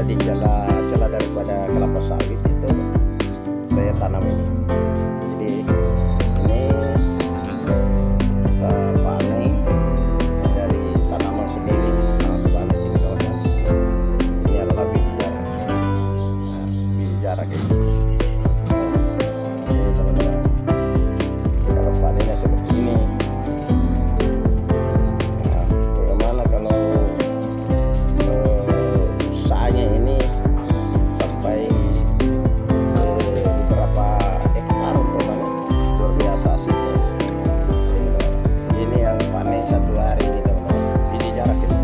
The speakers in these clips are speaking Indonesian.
di celah daripada kelapa sawit itu saya tanam ini. Jadi ini kita panen dari tanaman sendiri langsung ini kawan-kawan. Ini adalah biji jarak. Nah, biji jarak ini. Ini teman-teman. Kalau panennya seperti ini. Nah, bagaimana kalau usahanya ini sampai beberapa hektar umpamanya, luar biasa hasilnya. Ini yang panen satu hari ini teman-teman, biji jarak itu.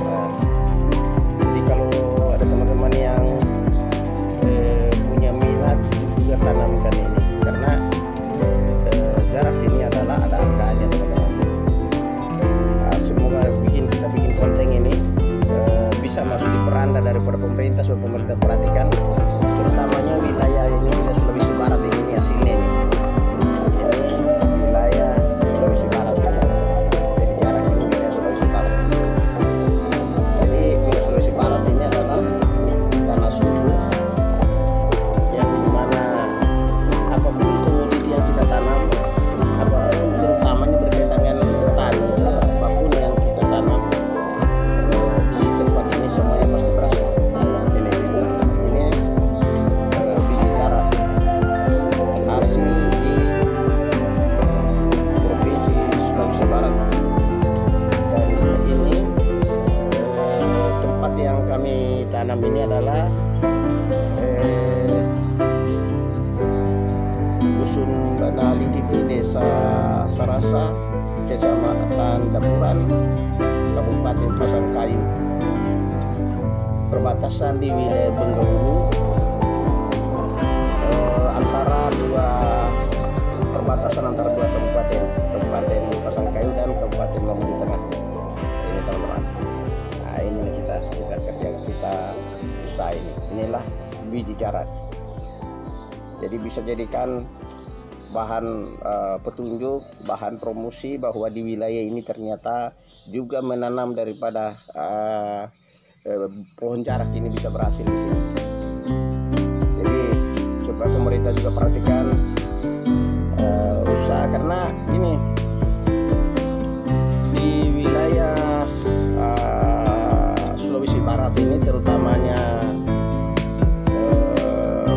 Nah, jadi kalau ada teman-teman yang punya minat juga tanamkan ini, karena jarak ini adalah ada harganya teman-teman. Nah, semoga kita bikin konten ini bisa masuk di beranda daripada pemerintah, supaya pemerintah perhatikan terutamanya wilayah ini, wilayah Sulawesi Barat ini hasilnya ini. Ini wilayah Sulawesi Barat ini. Jadi jarak ini wilayah Sulawesi Barat. Jadi wilayah Sulawesi Barat ini adalah tanah subur yang dimana apapun komoditi yang kita tanam, terutamanya berkaitan dengan tani, apapun yang kita tanam di tempat ini semuanya pasti berhasil. Ini biji jarak hasil di provinsi Sulawesi Barat, dan ini tempat yang kami tanam ini adalah Dusun Banali di Desa Sarasa, Kecamatan Dapuran, Kabupaten Pasangkayu, perbatasan di wilayah Bengaulu, perbatasan antara dua kabupaten, Kabupaten Pasangkayu dan Kabupaten Mamuju Tengah. Ini teman-teman. Nah, ini kita kerja, kita usaha ini. Inilah biji jarak. Jadi bisa jadikan bahan petunjuk, bahan promosi bahwa di wilayah ini ternyata juga menanam daripada pohon jarak ini bisa berhasil di sini. Jadi supaya pemerintah juga perhatikan usaha, karena ini di wilayah Sulawesi Barat ini terutamanya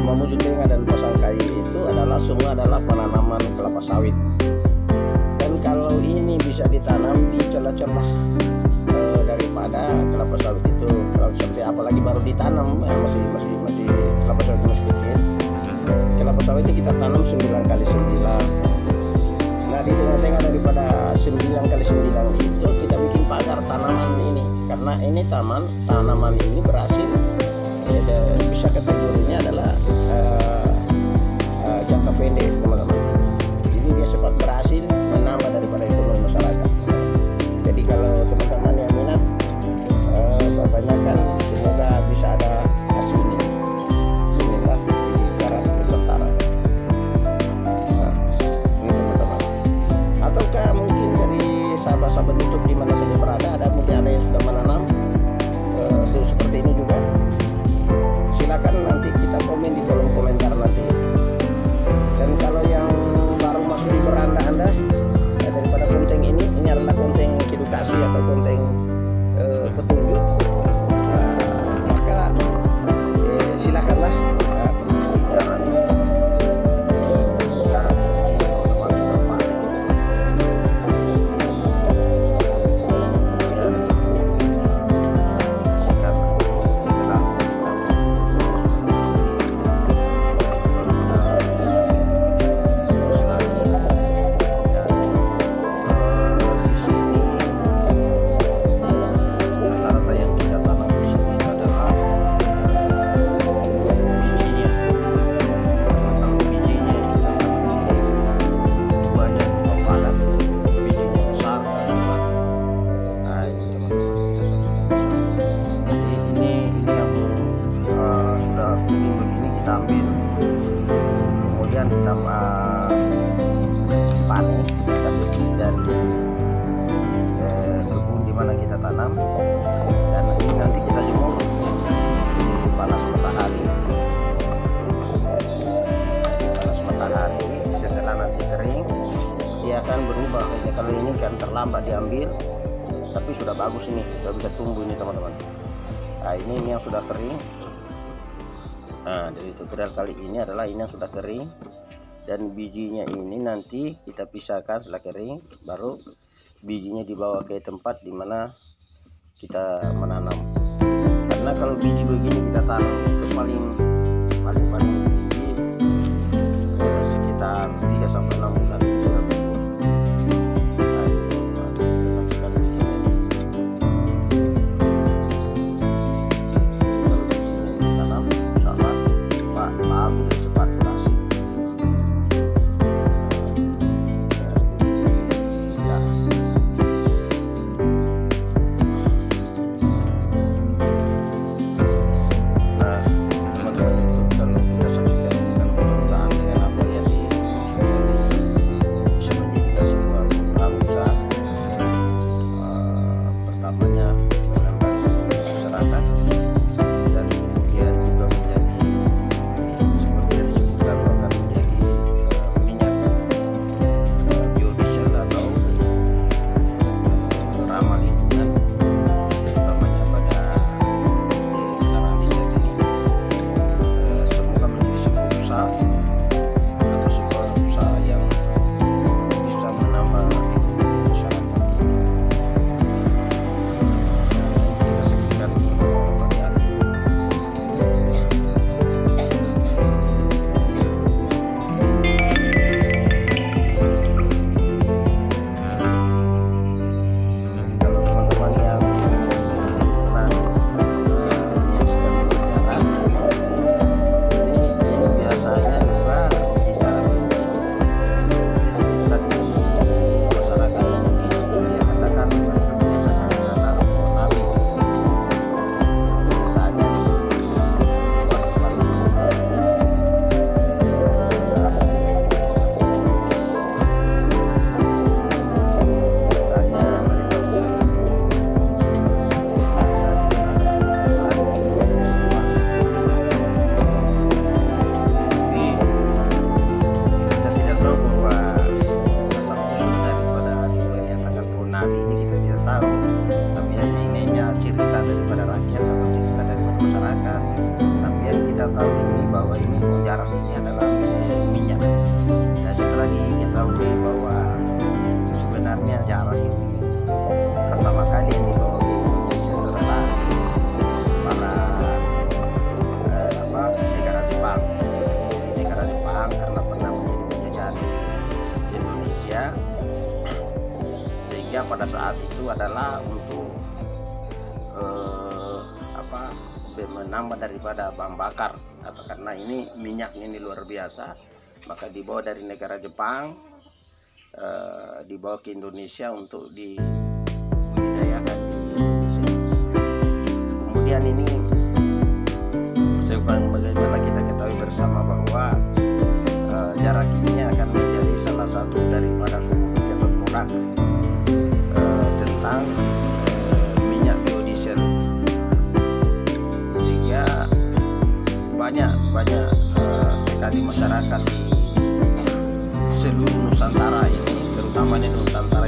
Mamuju Tengah dan Pasangkayu itu adalah semua adalah penanaman kelapa sawit. Dan kalau ini bisa ditanam di celah-celah daripada kelapa sawit itu, kalau seperti apalagi baru ditanam masih kelapa sawit masih kecil. Kelapa sawit itu kita tanam 9x9. Nah, di tengah-tengah daripada 9x9 itu kita bikin pagar tanaman ini, karena ini tanaman ini berhasil bisa kategorinya adalah jangka pendek teman-teman. Jadi dia cepat berhasil menambah daripada ekonomi masyarakat. Jadi kalau teman-teman yang minat kebanyakan, semoga bisa ada hasilnya. Inilah biji jarak Nusantara. Nah, ini teman-teman. Ataukah mungkin dari sahabat-sahabat YouTube di mana saja berada, mungkin ada yang sudah menanam seperti ini juga. Silakan nanti kita komen di kolom komentar nanti. Dan kalau yang baru masuk di beranda Anda, kalau ini kan terlambat diambil, tapi sudah bagus ini, sudah bisa tumbuh ini teman-teman. Nah ini yang sudah kering. Nah dari tutorial kali ini adalah ini yang sudah kering, dan bijinya ini nanti kita pisahkan setelah kering, baru bijinya dibawa ke tempat dimana kita menanam. Karena kalau biji begini kita tanam itu paling biji sekitar 3-6 bulan sudah berbuah. Nah, kita saksikan bijinya ini. Kalau bijinya ditanam, insyaallah bagus cepat berhasil. Sehingga pada saat itu adalah untuk menambah daripada bahan bakar, atau karena ini minyaknya ini luar biasa, maka dibawa dari negara Jepang, dibawa ke Indonesia untuk dibudidayakan di sini. Kemudian ini sebagaimana kita ketahui bersama bahwa jarak ini akan menjadi salah satu daripada komunitas produk tentang minyak biodiesel, sehingga banyak sekali masyarakat di seluruh Nusantara ini, terutama di Nusantara